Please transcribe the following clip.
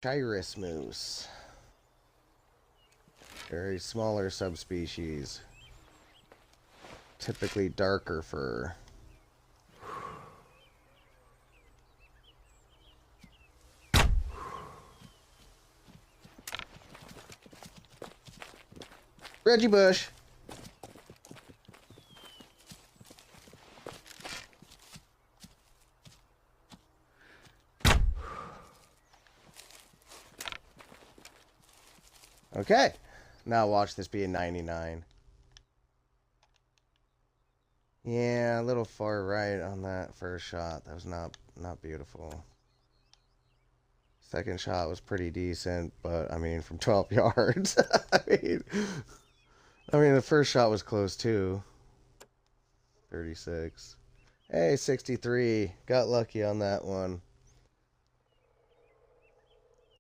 Chirus moose. Very smaller subspecies. Typically darker fur. Reggie Bush. Okay. Now watch this be a 99. Yeah, a little far right on that first shot. That was not beautiful. Second shot was pretty decent, but I mean from 12 yards. I mean the first shot was close too. 36. Hey, 63. Got lucky on that one.